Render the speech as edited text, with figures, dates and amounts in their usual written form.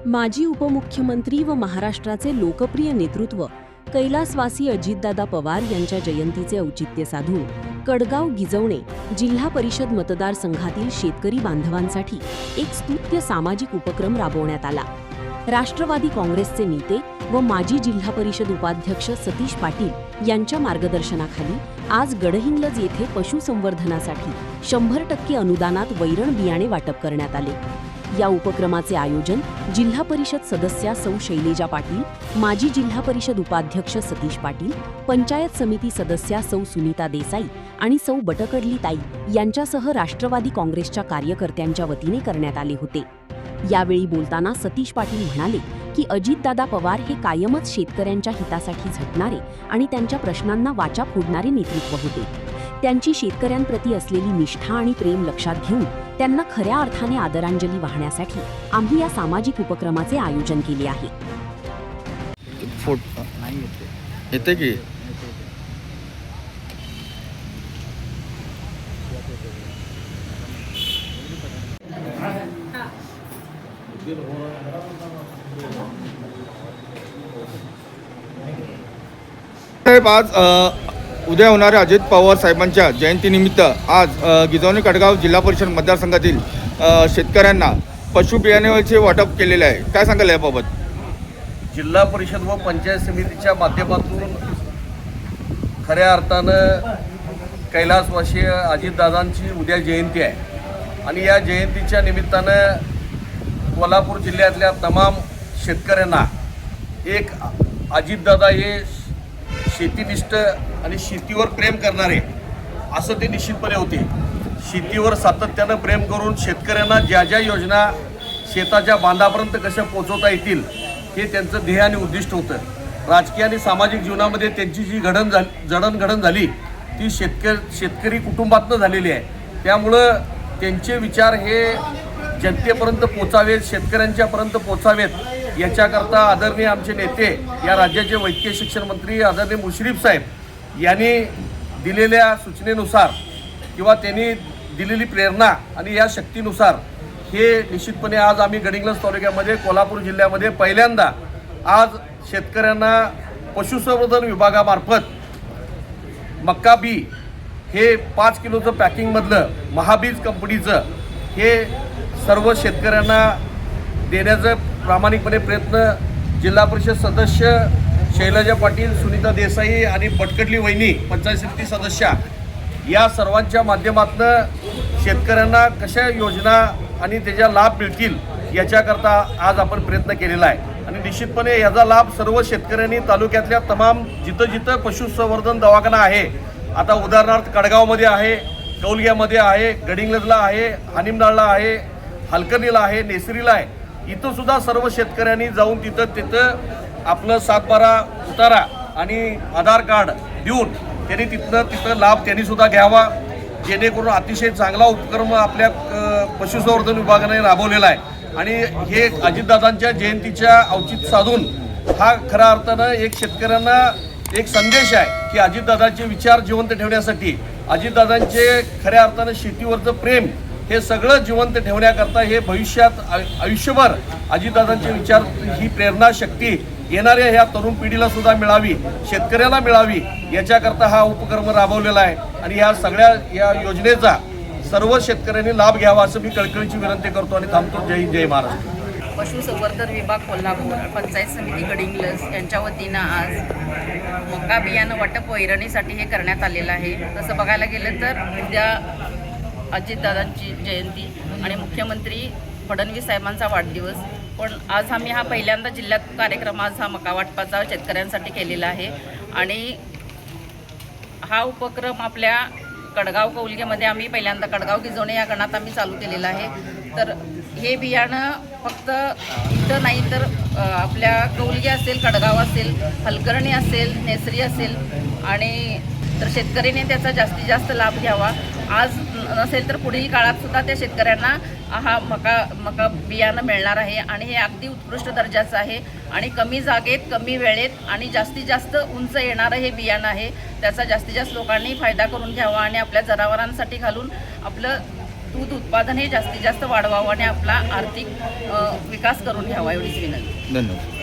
माजी उपमुख्यमंत्री व महाराष्ट्राचे लोकप्रिय नेतृत्व कैलासवासी अजितदादा पवार यांच्या जयंतीचे औचित्य साधून कडगाव गिजवणे जिल्हा परिषद मतदारसंघातील शेतकरी बांधवांसाठी एक स्तुत्य सामाजिक उपक्रम राबवण्यात आला। राष्ट्रवादी काँग्रेसचे नेते व माजी जिल्हा परिषद उपाध्यक्ष सतीश पाटील यांच्या मार्गदर्शनाखाली आज गडहिंग्लज येथे पशुसंवर्धनासाठी 100% अनुदानात वैरण बियाणे वाटप करण्यात आले। या उपक्रमाचे आयोजन जिल्हा परिषद सदस्या सौ शैलेजा पाटील, माजी जिल्हा परिषद उपाध्यक्ष सतीश पाटील, पंचायत समिती सदस्या सौ सुनीता देसाई आणि सौ बटकडली ताई यांच्यासह राष्ट्रवादी काँग्रेसच्या कार्यकर्त्यांच्या वतीने करण्यात आले होते। यावेळी बोलताना सतीश पाटील म्हणाले की अजितदादा पवार हे कायमच शेतकऱ्यांच्या हितासाठी झटणारे आणि त्यांच्या प्रश्नांना वाचा फोडणारे नेतृत्व होते। त्यांची शेतकऱ्यांप्रती असलेली निष्ठा आणि प्रेम लक्षात घेऊन त्यांना खऱ्या अर्थाने आदरांजली वाहण्यासाठी आम्ही या सामाजिक उपक्रमाचे आयोजन केले आहे। येते की आज उद्या होणाऱ्या अजित पवार साहेबांच्या जयंतीनिमित्त आज गिजवणे कडगाव जिल्हा परिषद मतदारसंघातील शेतकऱ्यांना पशु बियाण्याचे वाटप केलेले आहे। काय सांगाल याबाबत? जिल्हा परिषद व पंचायत समितीच्या माध्यमातून खऱ्या अर्थानं कैलासवासी अजितदादांची उद्या जयंती आहे आणि या जयंतीच्या निमित्तानं कोल्हापूर जिल्ह्यातल्या तमाम शेतकऱ्यांना एक अजितदादा हे शेतीनिष्ठ आणि शेतीवर प्रेम करणारे असं ते निश्चितपणे होते। शेतीवर सातत्यानं प्रेम करून शेतकऱ्यांना ज्या ज्या योजना शेताच्या बांधापर्यंत कशा पोहोचवता येतील हे त्यांचं ध्येय आणि उद्दिष्ट होतं। राजकीय आणि सामाजिक जीवनामध्ये त्यांची जी जडणघडण झाली ती शेतकरी कुटुंबातनं झालेली आहे। त्यामुळं त्यांचे विचार हे जनतेपर्यंत पोचावेत, शेतकऱ्यांच्यापर्यंत पोचावेत याच्याकरता आदरणीय आमचे नेते या राज्याचे वैद्यकीय शिक्षण मंत्री आदरणीय मुश्रीफ साहेब यांनी दिलेल्या सूचनेनुसार किंवा त्यांनी दिलेली प्रेरणा आणि या शक्तीनुसार हे निश्चितपणे आज आम्ही गडिंग्लज तालुक्यामध्ये कोल्हापूर जिल्ह्यामध्ये पहिल्यांदा आज शेतकऱ्यांना पशुसंवर्धन विभागामार्फत मक्का बी हे 5 किलोचं पॅकिंगमधलं महाबीज कंपनीचं हे सर्व शेतकऱ्यांना देण्याचा प्रामाणिकपणे प्रयत्न जिल्हा परिषद सदस्य शैलजा पाटील, सुनीता देसाई आणि बटकडली वहिनी पंचायत समिती सदस्या या सर्वांच्या माध्यमातून शेतकऱ्यांना कशा योजना आणि त्याचा लाभ मिळतील याच्याकरता आज आपण प्रयत्न केलेला आहे आणि निश्चितपणे याचा लाभ सर्व शेतकऱ्यांनी तालुक्यातल्या तमाम जिथं पशुसंवर्धन दवाखाना आहे, आता उदाहरणार्थ कडगावमध्ये आहे, कौलग्यामध्ये आहे, गडिंग्लजला आहे, हानिमनाळला आहे, हलकर्णीला आहे, नेसरीला आहे, इथं सुद्धा सर्व शेतकऱ्यांनी जाऊन तिथं आपलं 7/12 उतारा आणि आधार कार्ड देऊन त्यांनी तिथं लाभ त्यांनी सुद्धा घ्यावा, जेणेकरून अतिशय चांगला उपक्रम आपल्या पशुसंवर्धन विभागाने राबवलेला आहे आणि हे अजितदादांच्या जयंतीच्या औचित्य साधून हा खऱ्या अर्थानं एक शेतकऱ्यांना एक संदेश आहे की अजितदादांचे विचार जिवंत ठेवण्यासाठी अजितदादांचे खऱ्या अर्थानं शेतीवरचं प्रेम हे सगळं जिवंत ठेवण्याकरता हे भविष्यात आयुष्यभर अजितदादांचे विचार ही प्रेरणा शक्ती येणाऱ्या ह्या तरुण पिढीला सुद्धा मिळावी, शेतकऱ्याला मिळावी याच्याकरता हा उपक्रम राबवलेला आहे आणि ह्या सगळ्या या योजनेचा सर्व शेतकऱ्यांनी लाभ घ्यावा असं मी कळकळीची विनंती करतो आणि थांबतो। जय महाराष्ट्र। पशुसंवर्धन विभाग कोल्हापूर, पंचायत समिती गडिंग्लज यांच्या वतीनं आज मका बियाणं वाटप वैरणीसाठी हे करण्यात आलेलं आहे। तसं बघायला गेलं तर उद्या अजितदादांची जयंती आणि मुख्यमंत्री फडणवीस साहेबांचा वाढदिवस, पण आज आम्ही हा पहिल्यांदा जिल्ह्यात कार्यक्रम आज हा मका वाटपाचा शेतकऱ्यांसाठी केलेला आहे आणि हा उपक्रम आपल्या कडगाव कौलगेमध्ये आम्ही पहिल्यांदा कडगाव गिजवणे या गणात आम्ही चालू केलेला आहे। तर हे बियाणं फक्त इथं नाही तर आपल्या कौलगे असेल, कडगाव असेल, हलकर्णी असेल, नेसरी असेल आणि तर शेतकऱ्याने त्याचा जास्तीत जास्त लाभ घ्यावा। आज नसेल तर पुढील काळात सुद्धा त्या शेतकऱ्यांना हा मका बियाणं मिळणार आहे आणि हे अगदी उत्कृष्ट दर्जाचं आहे आणि कमी जागेत, कमी वेळेत आणि जास्तीत जास्त उंच येणारं हे बियाणं आहे। त्याचा जास्तीत जास्त लोकांनी फायदा करून घ्यावा आणि आपल्या जनावरांसाठी घालून आपलं दूध उत्पादन हे जास्तीत जास्त वाढवावं आणि आपला आर्थिक विकास करून घ्यावा एवढीच विनंती. धन्यवाद.